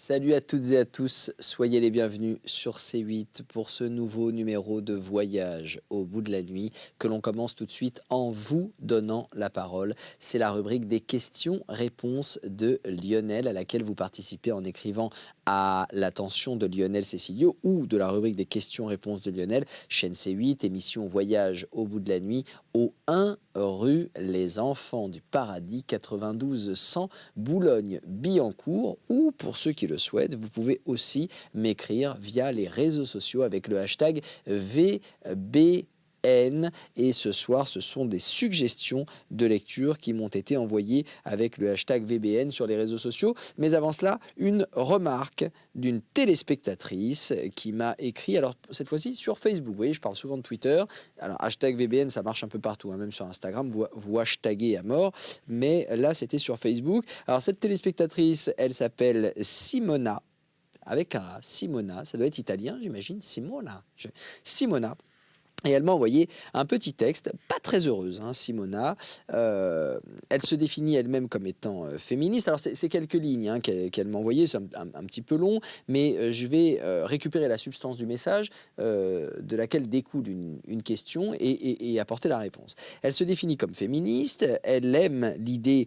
Salut à toutes et à tous, soyez les bienvenus sur C8 pour ce nouveau numéro de Voyage au bout de la nuit que l'on commence tout de suite en vous donnant la parole. C'est la rubrique des questions-réponses de Lionel à laquelle vous participez en écrivant à l'attention de Lionel Cécilio ou de la rubrique des questions-réponses de Lionel, chaîne C8, émission Voyage au bout de la nuit au 1 rue Les Enfants du Paradis 92 100 Boulogne-Billancourt ou pour ceux qui le souhaitent, vous pouvez aussi m'écrire via les réseaux sociaux avec le hashtag VB. Et ce soir, ce sont des suggestions de lecture qui m'ont été envoyées avec le hashtag VBN sur les réseaux sociaux. Mais avant cela, une remarque d'une téléspectatrice qui m'a écrit, alors cette fois-ci sur Facebook. Vous voyez, je parle souvent de Twitter. Alors hashtag VBN, ça marche un peu partout, hein, même sur Instagram, vous hashtaguez à mort. Mais là, c'était sur Facebook. Alors cette téléspectatrice, elle s'appelle Simona, avec un A, Simona, ça doit être italien, j'imagine, Simona. Et elle m'a envoyé un petit texte, pas très heureuse, hein, Simona. Elle se définit elle-même comme étant féministe. Alors c'est quelques lignes hein, qu'elle m'a envoyées, c'est un petit peu long, mais je vais récupérer la substance du message de laquelle découle une question et apporter la réponse. Elle se définit comme féministe, elle aime l'idée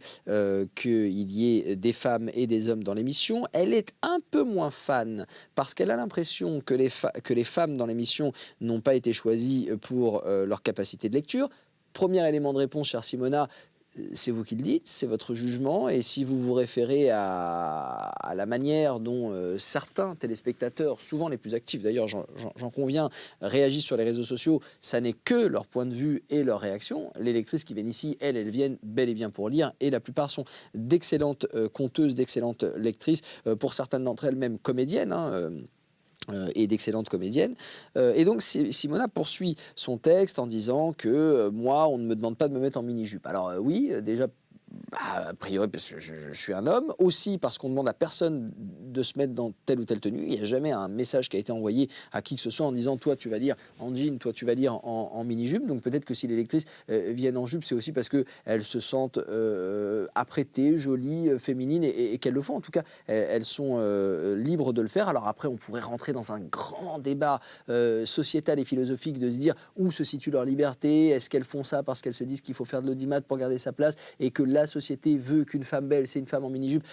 qu'il y ait des femmes et des hommes dans l'émission. Elle est un peu moins fan parce qu'elle a l'impression que les femmes dans l'émission n'ont pas été choisies pour leur capacité de lecture. Premier élément de réponse, chère Simona, c'est vous qui le dites, c'est votre jugement, et si vous vous référez à la manière dont certains téléspectateurs, souvent les plus actifs d'ailleurs, j'en conviens, réagissent sur les réseaux sociaux, ça n'est que leur point de vue et leur réaction. Les lectrices qui viennent ici, elles viennent bel et bien pour lire, et la plupart sont d'excellentes conteuses, d'excellentes lectrices, pour certaines d'entre elles même comédiennes, et d'excellentes comédiennes. Et donc Simona poursuit son texte en disant que moi, on ne me demande pas de me mettre en mini-jupe. Alors oui, déjà, a priori parce que je suis un homme, aussi parce qu'on demande à personne de se mettre dans telle ou telle tenue. Il n'y a jamais un message qui a été envoyé à qui que ce soit en disant toi tu vas lire en jean, toi tu vas lire en mini-jupe. Donc peut-être que si les lectrices viennent en jupe, c'est aussi parce qu'elles se sentent apprêtées, jolies, féminines et qu'elles le font. En tout cas, elles sont libres de le faire. Alors après, on pourrait rentrer dans un grand débat sociétal et philosophique de se dire où se situe leur liberté. Est-ce qu'elles font ça parce qu'elles se disent qu'il faut faire de l'audimat pour garder sa place et que la société veut qu'une femme belle, c'est une femme en mini-jupe.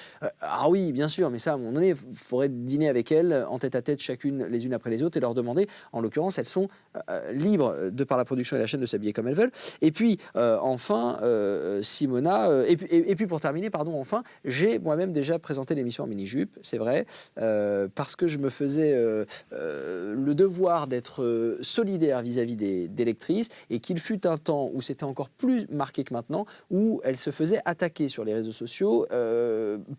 Ah oui, bien sûr, mais ça, à un moment donné, il faudrait dîner avec elles, en tête-à-tête, chacune les unes après les autres, et leur demander, en l'occurrence, elles sont libres, de par la production et la chaîne, de s'habiller comme elles veulent. Et puis, enfin, Simona, et puis pour terminer, pardon, enfin, j'ai moi-même déjà présenté l'émission en mini-jupe, c'est vrai, parce que je me faisais le devoir d'être solidaire vis-à-vis des lectrices, et qu'il fut un temps où c'était encore plus marqué que maintenant, où elles se faisaient attaquer sur les réseaux sociaux,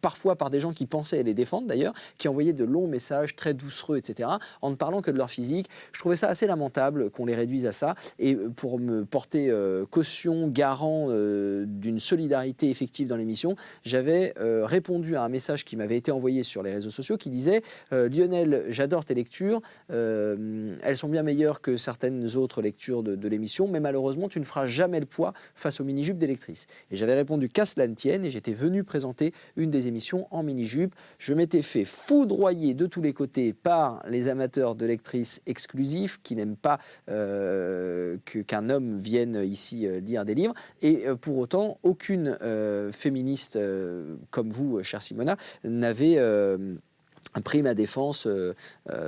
parfois par des gens qui pensaient les défendre d'ailleurs, qui envoyaient de longs messages très doucereux, etc., en ne parlant que de leur physique. Je trouvais ça assez lamentable qu'on les réduise à ça, et pour me porter caution, garant d'une solidarité effective dans l'émission, j'avais répondu à un message qui m'avait été envoyé sur les réseaux sociaux qui disait Lionel, j'adore tes lectures, elles sont bien meilleures que certaines autres lectures de l'émission, mais malheureusement tu ne feras jamais le poids face aux mini-jupes des lectrices. Et j'avais répondu qu'à cela ne tienne, et j'étais venu présenter une des émissions en mini-jupe. Je m'étais fait foudroyer de tous les côtés par les amateurs de lectrices exclusifs qui n'aiment pas qu'un homme vienne ici lire des livres. Et pour autant, aucune féministe comme vous, chère Simona, n'avait pris ma défense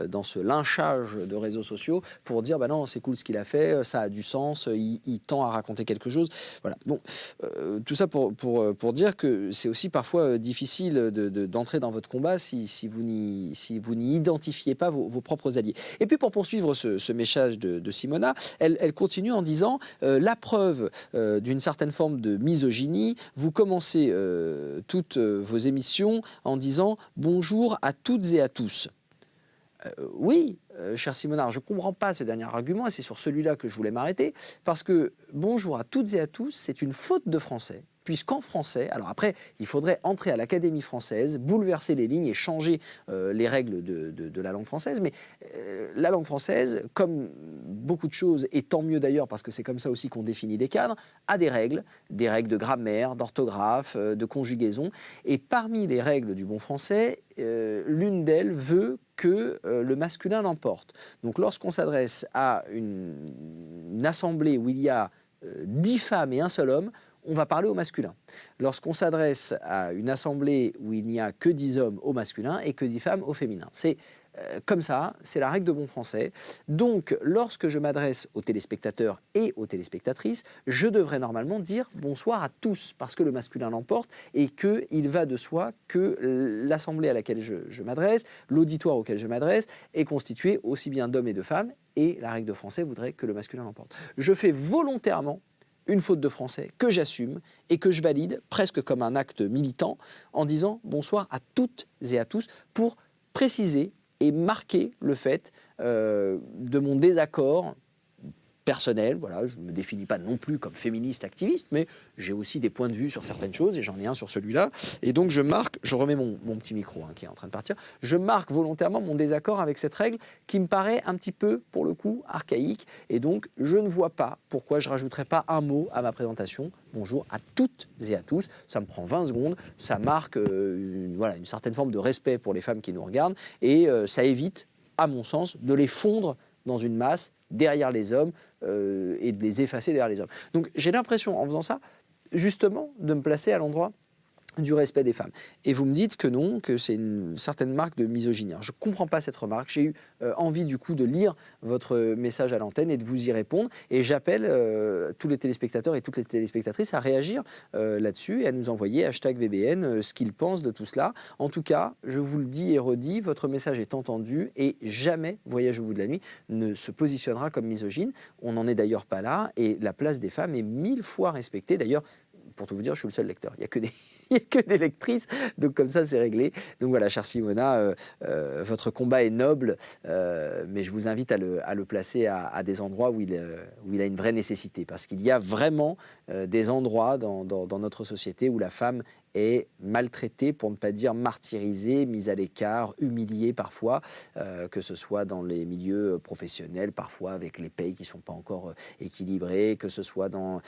dans ce lynchage de réseaux sociaux pour dire bah non, c'est cool ce qu'il a fait, ça a du sens, il tend à raconter quelque chose. Voilà. Bon, tout ça pour dire que c'est aussi parfois difficile d'entrer dans votre combat si vous n'y identifiez pas vos propres alliés. Et puis pour poursuivre ce message de Simona, elle continue en disant la preuve d'une certaine forme de misogynie, vous commencez toutes vos émissions en disant bonjour à toutes et à tous. Oui, cher Simonard, je ne comprends pas ce dernier argument, et c'est sur celui-là que je voulais m'arrêter, parce que bonjour à toutes et à tous, c'est une faute de français. puisqu'en français, alors après, il faudrait entrer à l'Académie française, bouleverser les lignes et changer les règles de la langue française, mais la langue française, comme beaucoup de choses, et tant mieux d'ailleurs, parce que c'est comme ça aussi qu'on définit des cadres, a des règles de grammaire, d'orthographe, de conjugaison, et parmi les règles du bon français, l'une d'elles veut que le masculin l'emporte. Donc lorsqu'on s'adresse à une assemblée où il y a 10 femmes et un seul homme, on va parler au masculin. Lorsqu'on s'adresse à une assemblée où il n'y a que 10 hommes au masculin et que 10 femmes au féminin. C'est comme ça, c'est la règle de bon français. Donc, lorsque je m'adresse aux téléspectateurs et aux téléspectatrices, je devrais normalement dire bonsoir à tous, parce que le masculin l'emporte et qu'il va de soi que l'assemblée à laquelle je m'adresse, l'auditoire auquel je m'adresse, est constitué aussi bien d'hommes et de femmes, et la règle de français voudrait que le masculin l'emporte. Je fais volontairement une faute de français que j'assume et que je valide presque comme un acte militant en disant bonsoir à toutes et à tous pour préciser et marquer le fait de mon désaccord personnel. Voilà, je ne me définis pas non plus comme féministe activiste, mais j'ai aussi des points de vue sur certaines choses et j'en ai un sur celui-là. Et donc je marque, je remets mon petit micro qui est en train de partir, je marque volontairement mon désaccord avec cette règle qui me paraît un petit peu, pour le coup, archaïque. Et donc je ne vois pas pourquoi je ne rajouterais pas un mot à ma présentation. Bonjour à toutes et à tous. Ça me prend 20 secondes, ça marque une certaine forme de respect pour les femmes qui nous regardent et ça évite, à mon sens, de les fondre dans une masse derrière les hommes et de les effacer derrière les hommes. Donc j'ai l'impression, en faisant ça, justement, de me placer à l'endroit du respect des femmes. Et vous me dites que non, que c'est une certaine marque de misogynie. Alors, je ne comprends pas cette remarque. J'ai eu envie du coup de lire votre message à l'antenne et de vous y répondre. Et j'appelle tous les téléspectateurs et toutes les téléspectatrices à réagir là-dessus et à nous envoyer #VBN ce qu'ils pensent de tout cela. En tout cas, je vous le dis et redis, votre message est entendu et jamais Voyage au bout de la nuit ne se positionnera comme misogyne. On n'en est d'ailleurs pas là et la place des femmes est 1000 fois respectée. D'ailleurs, pour tout vous dire, je suis le seul lecteur. Il n'y a que des lectrices, donc comme ça, c'est réglé. Donc voilà, chère Simona, votre combat est noble, mais je vous invite à le placer à des endroits où il a une vraie nécessité. Parce qu'il y a vraiment des endroits dans notre société où la femme est maltraitée, pour ne pas dire martyrisée, mise à l'écart, humiliée parfois, que ce soit dans les milieux professionnels, parfois avec les payes qui ne sont pas encore équilibrées, que ce soit dans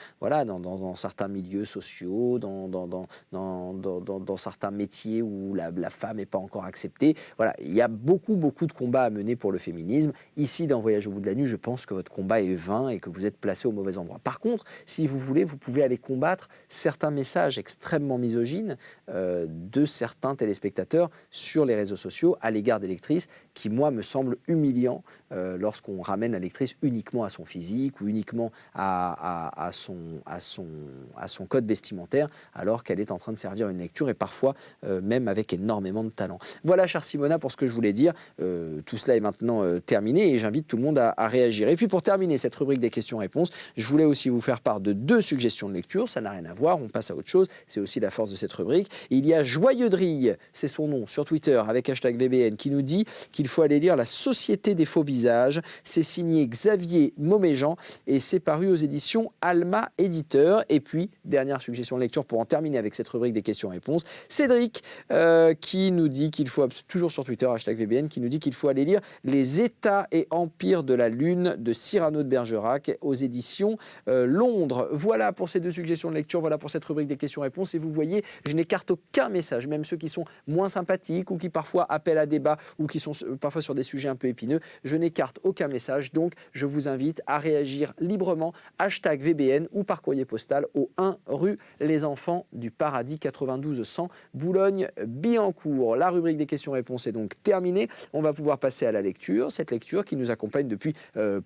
certains milieux sociaux, dans certains métiers où la femme n'est pas encore acceptée. Voilà, il y a beaucoup de combats à mener pour le féminisme. Ici, dans Voyage au bout de la nuit, je pense que votre combat est vain et que vous êtes placé au mauvais endroit. Par contre, si vous voulez, vous pouvez aller combattre certains messages extrêmement misogynes de certains téléspectateurs sur les réseaux sociaux à l'égard des lectrices qui, moi, me semblent humiliants lorsqu'on ramène la lectrice uniquement à son physique ou uniquement à son code vestimentaire alors qu'elle est en train de servir une lecture et parfois même avec énormément de talent. Voilà, chère Simona, pour ce que je voulais dire. Tout cela est maintenant terminé et j'invite tout le monde à réagir. Et puis pour terminer cette rubrique des questions-réponses, je voulais aussi vous faire part de 2 suggestions de lecture. Ça n'a rien à voir, on passe à autre chose. C'est aussi la force de cette rubrique. Il y a Joyeudrille, c'est son nom, sur Twitter, avec #VBN, qui nous dit qu'il faut aller lire La Société des faux visages. C'est signé Xavier Mauméjean et c'est paru aux éditions Alma Éditeur. Et puis, dernière suggestion de lecture pour en terminer avec cette rubrique des questions-réponses, Cédric qui nous dit qu'il faut, toujours sur Twitter, #VBN, qui nous dit qu'il faut aller lire Les États et empires de la Lune de Cyrano de Bergerac aux éditions Londres. Voilà pour ces 2 suggestions de lecture, voilà pour cette rubrique des questions-réponses. Et vous voyez, je n'écarte aucun message, même ceux qui sont moins sympathiques ou qui parfois appellent à débat ou qui sont parfois sur des sujets un peu épineux. Je n'écarte aucun message, donc je vous invite à réagir librement, #VBN ou par courrier postal au 1 rue Les Enfants du Paradis, 92 100 Boulogne-Billancourt. La rubrique des questions-réponses est donc terminée. On va pouvoir passer à la lecture. Cette lecture qui nous accompagne depuis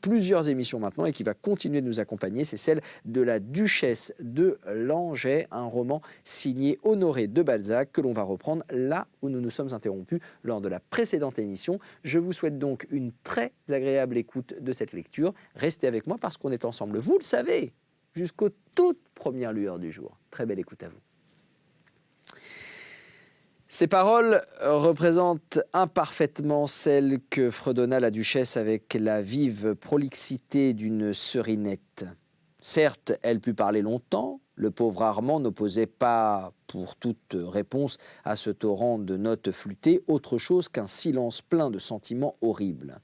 plusieurs émissions maintenant et qui va continuer de nous accompagner, c'est celle de La Duchesse de Langeais, un roman signé Honoré de Balzac que l'on va reprendre là où nous nous sommes interrompus lors de la précédente émission. Je vous souhaite donc une très agréable écoute de cette lecture. Restez avec moi parce qu'on est ensemble, vous le savez, jusqu'aux toutes premières lueurs du jour. Très belle écoute à vous. Ces paroles représentent imparfaitement celles que fredonna la duchesse avec la vive prolixité d'une serinette. Certes, elle put parler longtemps, le pauvre Armand n'opposait pas, pour toute réponse à ce torrent de notes flûtées, autre chose qu'un silence plein de sentiments horribles.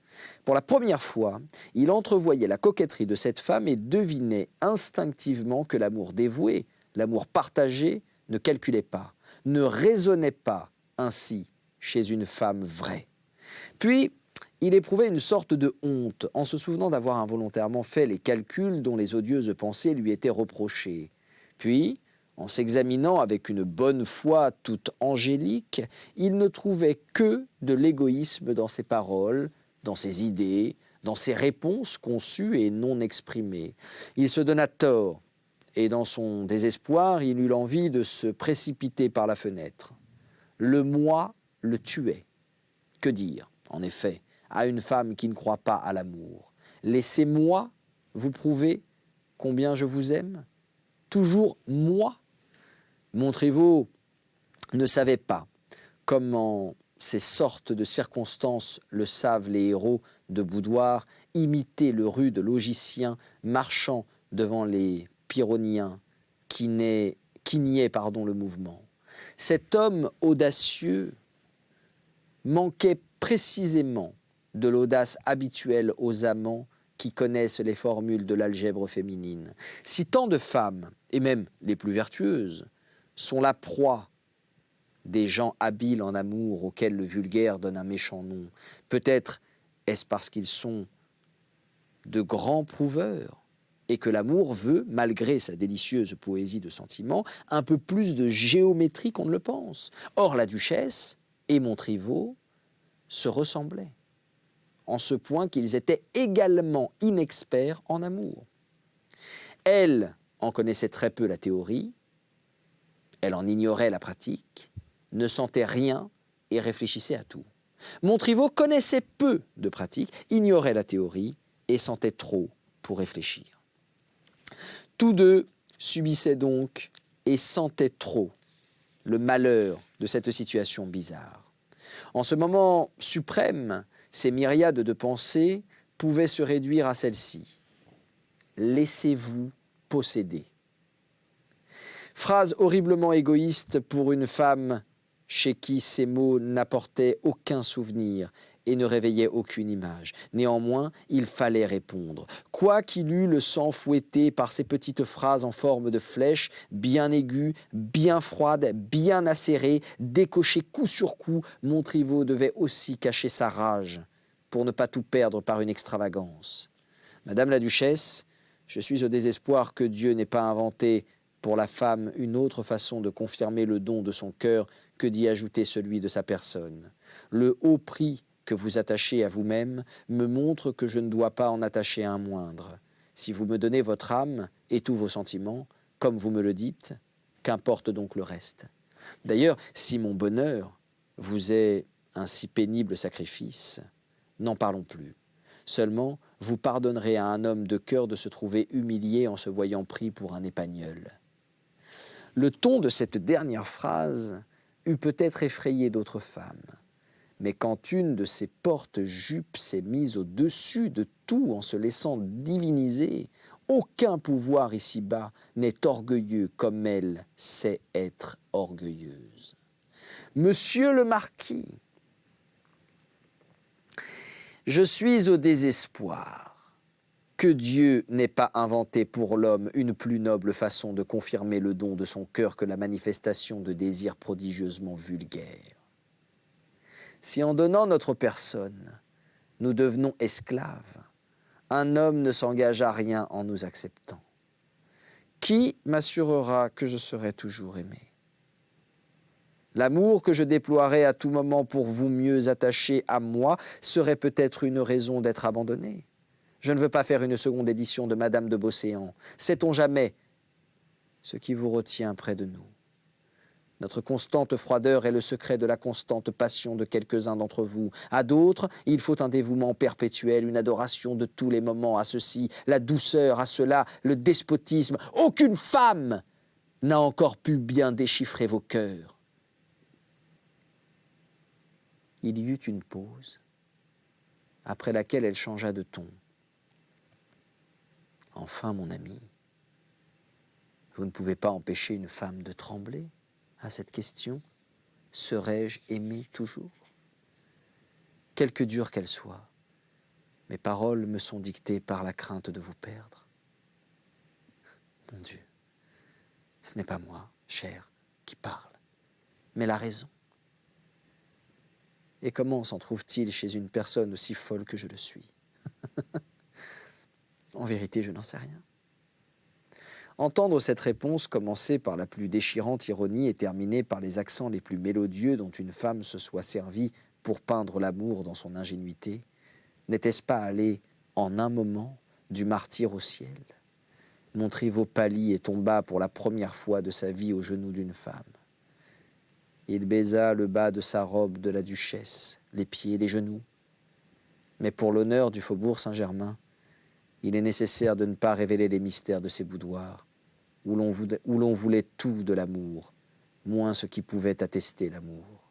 Pour la première fois, il entrevoyait la coquetterie de cette femme et devinait instinctivement que l'amour dévoué, l'amour partagé, ne calculait pas, ne raisonnait pas ainsi chez une femme vraie. Puis, il éprouvait une sorte de honte en se souvenant d'avoir involontairement fait les calculs dont les odieuses pensées lui étaient reprochées. Puis, en s'examinant avec une bonne foi toute angélique, il ne trouvait que de l'égoïsme dans ses paroles, dans ses idées, dans ses réponses conçues et non exprimées. Il se donna tort, et dans son désespoir, il eut l'envie de se précipiter par la fenêtre. Le moi le tuait. Que dire, en effet, à une femme qui ne croit pas à l'amour? Laissez-moi vous prouver combien je vous aime. Toujours moi. Montriveau ne savait pas comment ces sortes de circonstances le savent les héros de boudoir, imiter le rude logicien marchant devant les pyrrhoniens qui niaient le mouvement. Cet homme audacieux manquait précisément de l'audace habituelle aux amants qui connaissent les formules de l'algèbre féminine. Si tant de femmes, et même les plus vertueuses, sont la proie des gens habiles en amour auxquels le vulgaire donne un méchant nom, peut-être est-ce parce qu'ils sont de grands prouveurs et que l'amour veut, malgré sa délicieuse poésie de sentiments, un peu plus de géométrie qu'on ne le pense. Or, la duchesse et Montriveau se ressemblaient, en ce point qu'ils étaient également inexperts en amour. Elle en connaissait très peu la théorie, elle en ignorait la pratique, ne sentait rien et réfléchissait à tout. Montriveau connaissait peu de pratique, ignorait la théorie et sentait trop pour réfléchir. Tous deux subissaient donc et sentaient trop le malheur de cette situation bizarre. En ce moment suprême, ces myriades de pensées pouvaient se réduire à celle-ci. Laissez-vous posséder. Phrase horriblement égoïste pour une femme chez qui ces mots n'apportaient aucun souvenir et ne réveillaient aucune image. Néanmoins, il fallait répondre. Quoi qu'il eût le sang fouetté par ces petites phrases en forme de flèches, bien aiguës, bien froides, bien acérées, décochées coup sur coup, Montriveau devait aussi cacher sa rage pour ne pas tout perdre par une extravagance. Madame la Duchesse, je suis au désespoir que Dieu n'ait pas inventé pour la femme une autre façon de confirmer le don de son cœur que d'y ajouter celui de sa personne. Le haut prix que vous attachez à vous-même me montre que je ne dois pas en attacher un moindre. Si vous me donnez votre âme et tous vos sentiments, comme vous me le dites, qu'importe donc le reste. D'ailleurs, si mon bonheur vous est un si pénible sacrifice, n'en parlons plus. Seulement, vous pardonnerez à un homme de cœur de se trouver humilié en se voyant pris pour un épagneul. Le ton de cette dernière phrase eût peut-être effrayé d'autres femmes. Mais quand une de ces porte-jupes s'est mise au-dessus de tout en se laissant diviniser, aucun pouvoir ici-bas n'est orgueilleux comme elle sait être orgueilleuse. Monsieur le marquis, je suis au désespoir que Dieu n'ait pas inventé pour l'homme une plus noble façon de confirmer le don de son cœur que la manifestation de désirs prodigieusement vulgaires. Si en donnant notre personne, nous devenons esclaves, un homme ne s'engage à rien en nous acceptant. Qui m'assurera que je serai toujours aimé? L'amour que je déploierai à tout moment pour vous mieux attacher à moi serait peut-être une raison d'être abandonné. Je ne veux pas faire une seconde édition de Madame de Beauséant. Sait-on jamais ce qui vous retient près de nous? Notre constante froideur est le secret de la constante passion de quelques-uns d'entre vous. À d'autres, il faut un dévouement perpétuel, une adoration de tous les moments à ceci, la douceur à cela, le despotisme. Aucune femme n'a encore pu bien déchiffrer vos cœurs. Il y eut une pause, après laquelle elle changea de ton. Enfin, mon ami, Vous ne pouvez pas empêcher une femme de trembler à cette question. Serai-je aimé toujours? Quelque dure qu'elle soit, mes paroles me sont dictées par la crainte de vous perdre. Mon Dieu, ce n'est pas moi, cher, qui parle, mais la raison. Et comment s'en trouve-t-il chez une personne aussi folle que je le suis? En vérité, je n'en sais rien. Entendre cette réponse commencer par la plus déchirante ironie et terminer par les accents les plus mélodieux dont une femme se soit servie pour peindre l'amour dans son ingénuité, n'était-ce pas aller, en un moment, du martyre au ciel? Montriveau pâlit et tomba pour la première fois de sa vie aux genoux d'une femme. Il baisa le bas de sa robe de la duchesse, les pieds, les genoux. Mais pour l'honneur du faubourg Saint-Germain, il est nécessaire de ne pas révéler les mystères de ces boudoirs, où l'on voulait tout de l'amour, moins ce qui pouvait attester l'amour.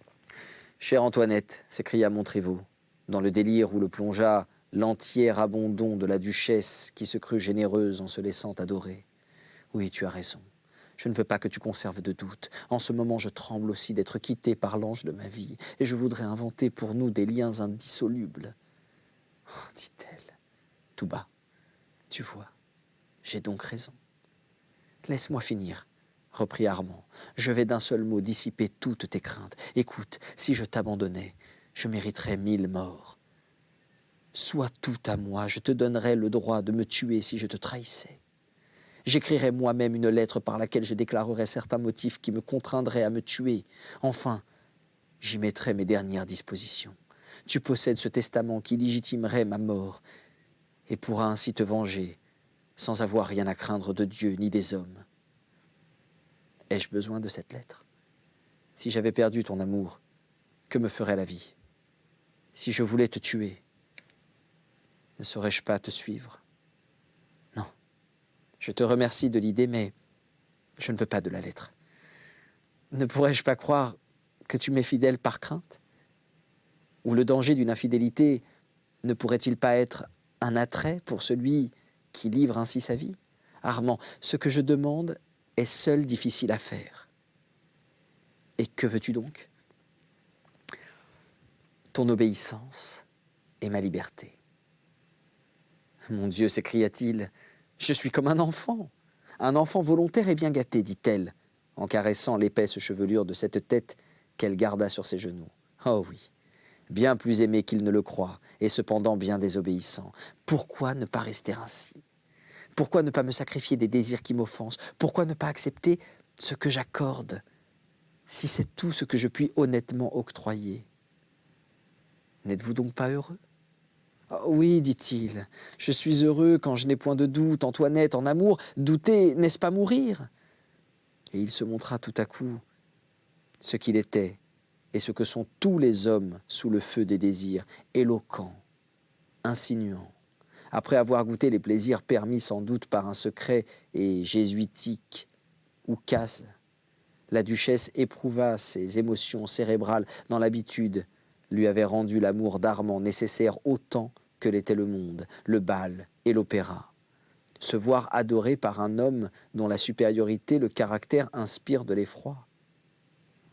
« Chère Antoinette » s'écria Montriveau, dans le délire où le plongea l'entier abandon de la duchesse qui se crut généreuse en se laissant adorer. « Oui, tu as raison. Je ne veux pas que tu conserves de doute. En ce moment, je tremble aussi d'être quitté par l'ange de ma vie, et je voudrais inventer pour nous des liens indissolubles. Oh, dit-elle, tout bas. Tu vois, j'ai donc raison. Laisse-moi finir, reprit Armand. Je vais d'un seul mot dissiper toutes tes craintes. Écoute, si je t'abandonnais, je mériterais 1000 morts. Sois tout à moi, je te donnerais le droit de me tuer si je te trahissais. J'écrirais moi-même une lettre par laquelle je déclarerais certains motifs qui me contraindraient à me tuer. Enfin, j'y mettrais mes dernières dispositions. Tu possèdes ce testament qui légitimerait ma mort et pourras ainsi te venger sans avoir rien à craindre de Dieu ni des hommes. Ai-je besoin de cette lettre? Si j'avais perdu ton amour, que me ferait la vie? Si je voulais te tuer, ne saurais-je pas te suivre? Non. Je te remercie de l'idée, mais je ne veux pas de la lettre. Ne pourrais-je pas croire que tu m'es fidèle par crainte? Ou le danger d'une infidélité ne pourrait-il pas être un attrait pour celui qui livre ainsi sa vie? Armand, ce que je demande est seul difficile à faire. Et que veux-tu donc? Ton obéissance et ma liberté. Mon Dieu, s'écria-t-il, je suis comme un enfant volontaire et bien gâté, dit-elle, en caressant l'épaisse chevelure de cette tête qu'elle garda sur ses genoux. Oh oui, bien plus aimé qu'il ne le croit, et cependant bien désobéissant. Pourquoi ne pas rester ainsi? Pourquoi ne pas me sacrifier des désirs qui m'offensent? Pourquoi ne pas accepter ce que j'accorde, si c'est tout ce que je puis honnêtement octroyer? N'êtes-vous donc pas heureux? Oh, oui, dit-il, je suis heureux quand je n'ai point de doute, Antoinette, en amour. Douter, n'est-ce pas mourir? Et il se montra tout à coup ce qu'il était et ce que sont tous les hommes sous le feu des désirs, éloquent, insinuant. Après avoir goûté les plaisirs permis sans doute par un secret et jésuitique oukase, la duchesse éprouva ses émotions cérébrales dans l'habitude lui avait rendu l'amour d'Armand nécessaire autant que l'était le monde, le bal et l'opéra. Se voir adoré par un homme dont la supériorité, le caractère inspire de l'effroi.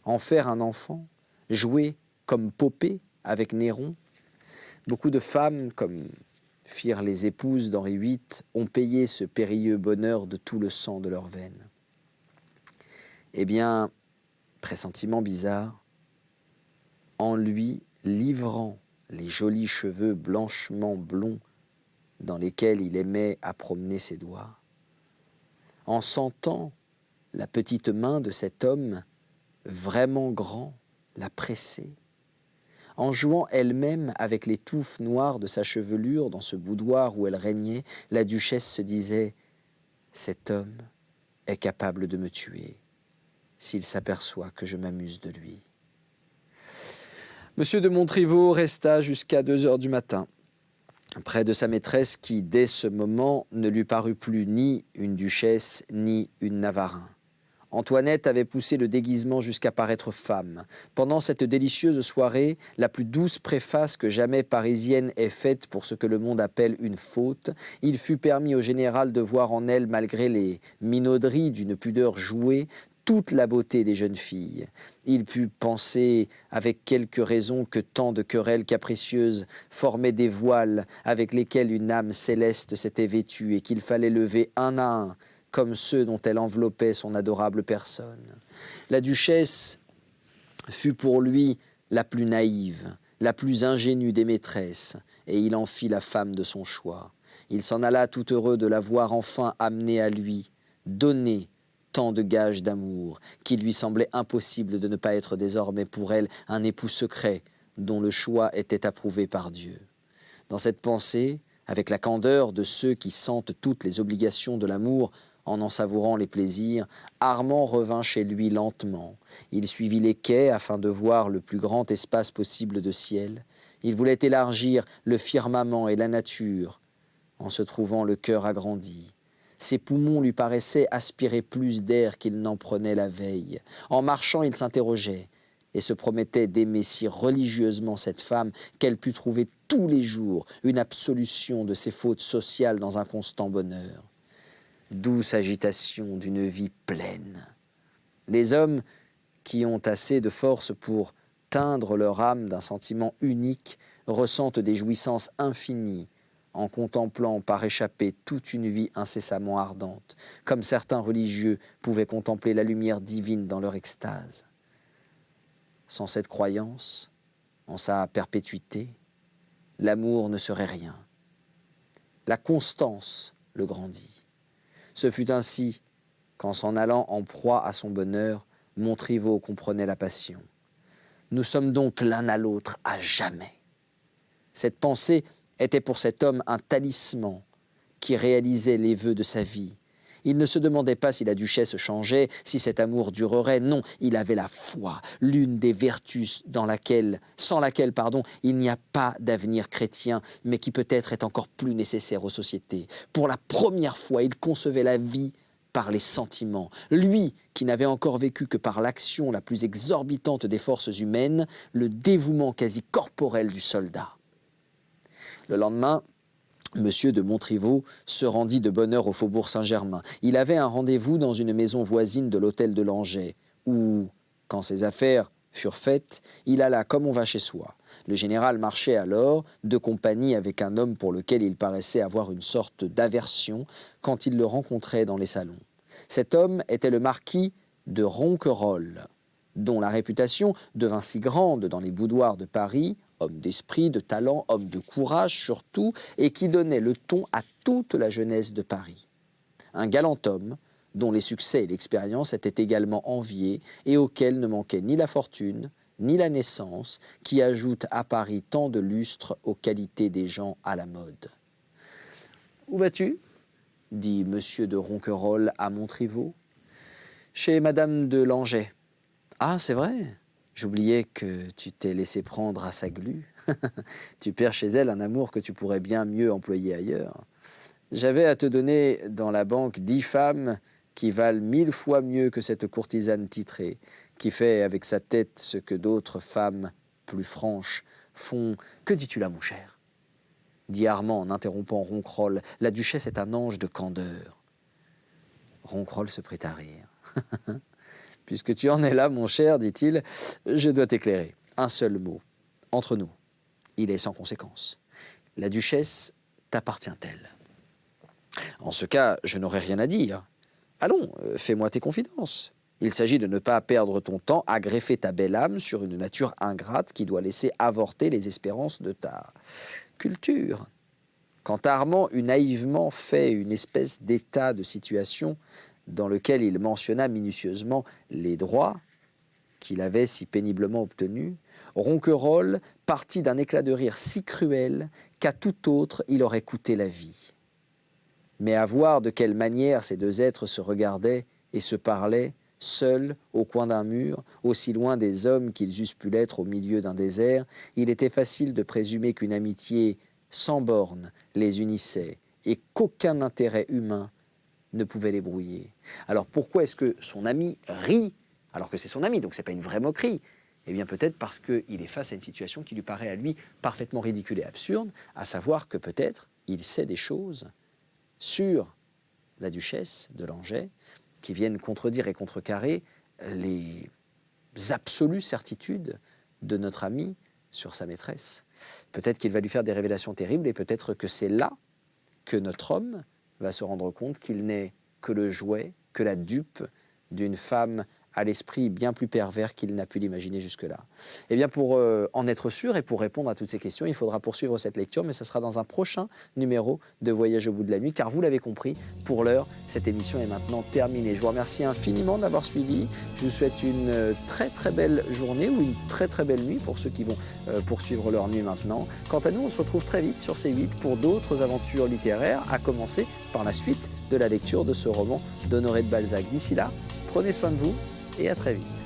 En faire un enfant, jouer comme Popée avec Néron. Beaucoup de femmes, comme firent les épouses d'Henri VIII, ont payé ce périlleux bonheur de tout le sang de leurs veines. Eh bien, pressentiment bizarre, en lui livrant les jolis cheveux blanchement blonds dans lesquels il aimait à promener ses doigts, en sentant la petite main de cet homme vraiment grand la presser, en jouant elle-même avec les touffes noires de sa chevelure dans ce boudoir où elle régnait, la duchesse se disait « Cet homme est capable de me tuer s'il s'aperçoit que je m'amuse de lui. » Monsieur de Montriveau resta jusqu'à 2 heures du matin, près de sa maîtresse qui, dès ce moment, ne lui parut plus ni une duchesse ni une Navarin. Antoinette avait poussé le déguisement jusqu'à paraître femme. Pendant cette délicieuse soirée, la plus douce préface que jamais parisienne ait faite pour ce que le monde appelle une faute, il fut permis au général de voir en elle, malgré les minauderies d'une pudeur jouée, toute la beauté des jeunes filles. Il put penser avec quelque raison que tant de querelles capricieuses formaient des voiles avec lesquels une âme céleste s'était vêtue et qu'il fallait lever un à un, comme ceux dont elle enveloppait son adorable personne. La duchesse fut pour lui la plus naïve, la plus ingénue des maîtresses, et il en fit la femme de son choix. Il s'en alla tout heureux de la voir enfin amenée à lui, donnée tant de gages d'amour qu'il lui semblait impossible de ne pas être désormais pour elle un époux secret dont le choix était approuvé par Dieu. Dans cette pensée, avec la candeur de ceux qui sentent toutes les obligations de l'amour, en savourant les plaisirs, Armand revint chez lui lentement. Il suivit les quais afin de voir le plus grand espace possible de ciel. Il voulait élargir le firmament et la nature, en se trouvant le cœur agrandi. Ses poumons lui paraissaient aspirer plus d'air qu'il n'en prenait la veille. En marchant, il s'interrogeait et se promettait d'aimer si religieusement cette femme qu'elle pût trouver tous les jours une absolution de ses fautes sociales dans un constant bonheur. Douce agitation d'une vie pleine. Les hommes qui ont assez de force pour teindre leur âme d'un sentiment unique ressentent des jouissances infinies en contemplant par échappée toute une vie incessamment ardente, comme certains religieux pouvaient contempler la lumière divine dans leur extase. Sans cette croyance, en sa perpétuité, l'amour ne serait rien. La constance le grandit. Ce fut ainsi qu'en s'en allant en proie à son bonheur, Montriveau comprenait la passion. Nous sommes donc l'un à l'autre à jamais. Cette pensée était pour cet homme un talisman qui réalisait les vœux de sa vie. Il ne se demandait pas si la duchesse changeait, si cet amour durerait. Non, il avait la foi, l'une des vertus sans laquelle il n'y a pas d'avenir chrétien, mais qui peut-être est encore plus nécessaire aux sociétés. Pour la première fois, il concevait la vie par les sentiments. Lui, qui n'avait encore vécu que par l'action la plus exorbitante des forces humaines, le dévouement quasi corporel du soldat. Le lendemain, M. de Montriveau se rendit de bonne heure au faubourg Saint-Germain. Il avait un rendez-vous dans une maison voisine de l'hôtel de Langeais, où, quand ses affaires furent faites, il alla comme on va chez soi. Le général marchait alors de compagnie avec un homme pour lequel il paraissait avoir une sorte d'aversion quand il le rencontrait dans les salons. Cet homme était le marquis de Ronquerolles, dont la réputation devint si grande dans les boudoirs de Paris, homme d'esprit, de talent, homme de courage surtout, et qui donnait le ton à toute la jeunesse de Paris. Un galant homme, dont les succès et l'expérience étaient également enviés, et auquel ne manquait ni la fortune, ni la naissance, qui ajoutent à Paris tant de lustre aux qualités des gens à la mode. « Où vas-tu » dit M. de Ronquerolles à Montriveau. « Chez Madame de Langeais. »« Ah, c'est vrai ? J'oubliais que tu t'es laissé prendre à sa glu. Tu perds chez elle un amour que tu pourrais bien mieux employer ailleurs. J'avais à te donner dans la banque 10 femmes qui valent 1000 fois mieux que cette courtisane titrée, qui fait avec sa tête ce que d'autres femmes plus franches font. Que dis-tu là, mon cher ? Dit Armand en interrompant Ronquerolles. La duchesse est un ange de candeur. Ronquerolles se prit à rire. Puisque tu en es là, mon cher, dit-il, je dois t'éclairer. Un seul mot. Entre nous, il est sans conséquence. La duchesse t'appartient-elle ? En ce cas, je n'aurai rien à dire. Allons, fais-moi tes confidences. Il s'agit de ne pas perdre ton temps à greffer ta belle âme sur une nature ingrate qui doit laisser avorter les espérances de ta culture. Quand Armand eut naïvement fait une espèce d'état de situation dans lequel il mentionna minutieusement les droits qu'il avait si péniblement obtenus, Ronquerolles partit d'un éclat de rire si cruel qu'à tout autre il aurait coûté la vie. Mais à voir de quelle manière ces deux êtres se regardaient et se parlaient, seuls, au coin d'un mur, aussi loin des hommes qu'ils eussent pu l'être au milieu d'un désert, il était facile de présumer qu'une amitié sans bornes les unissait et qu'aucun intérêt humain ne pouvait les brouiller. Alors pourquoi est-ce que son ami rit alors que c'est son ami, donc ce n'est pas une vraie moquerie? Eh bien peut-être parce qu'il est face à une situation qui lui paraît à lui parfaitement ridicule et absurde, à savoir que peut-être il sait des choses sur la duchesse de Langeais qui viennent contredire et contrecarrer les absolues certitudes de notre ami sur sa maîtresse. Peut-être qu'il va lui faire des révélations terribles et peut-être que c'est là que notre homme va se rendre compte qu'il n'est que le jouet, que la dupe d'une femme à l'esprit bien plus pervers qu'il n'a pu l'imaginer jusque-là. Eh bien, pour en être sûr et pour répondre à toutes ces questions, il faudra poursuivre cette lecture, mais ce sera dans un prochain numéro de Voyage au bout de la nuit, car vous l'avez compris, pour l'heure, cette émission est maintenant terminée. Je vous remercie infiniment d'avoir suivi. Je vous souhaite une très très belle journée ou une très très belle nuit pour ceux qui vont poursuivre leur nuit maintenant. Quant à nous, on se retrouve très vite sur C8 pour d'autres aventures littéraires, à commencer par la suite de la lecture de ce roman d'Honoré de Balzac. D'ici là, prenez soin de vous et à très vite.